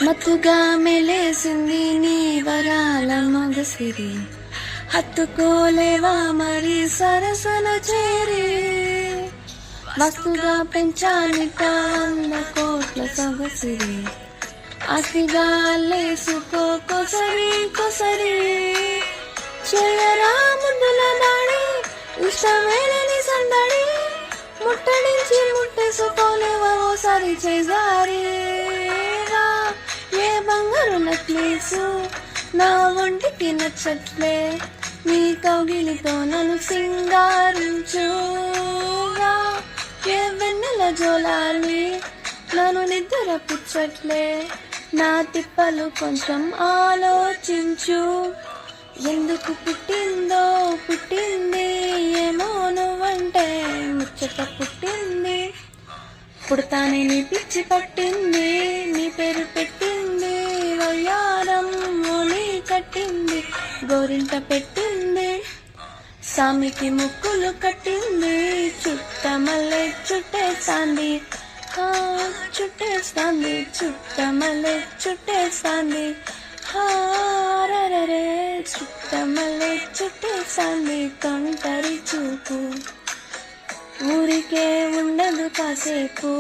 మత్తుగా మెలేసింది నీ వరాల మగసిరి, హత్తుకోలేవా మరి సరసన చేరి. వస్తుగా పెంచానిట 100 కోట్ల సొగసిరి, ఆస్తిగా అల్లేసుకో కొసరి కొసరి. చేయరా ముద్దుల దాడి, ఇష్టమేలని సందడి, ముట్టడించి ముట్టేసుకోలేవా ఓసారి చేజారి. ఏ బంగారు నెక్లెసు నా ఒంటికి నచ్చట్లే, నీ కౌగిలితో నన్ను సింగారించుగా. ఏ వెన్నెల జోలాలి నన్ను నిద్ర పుచ్చట్లే, నా తిప్పలు కొంచెం ఆలోచించు. ఎందుకు పుట్టిందో పుట్టింది ఏమో నువ్వంటే ముచ్చట పుట్టింది. పుడతానే నీ పిచ్చి పట్టింది, నీ పేరు పెట్టింది వయ్యారం మోని కట్టింది, గోరింట పెట్టింది, సామికి ముక్కులు కట్టింది. చుట్టమల్లె చుట్టేస్తాంది, చుట్టేస్తాంది, చుట్టమల్లె చుట్టేస్తాంది, హారరే చుట్టమల్లె చుట్టేస్తాంది. తొంటరి చూపు ఊరికే ఉండదు కాసేపు.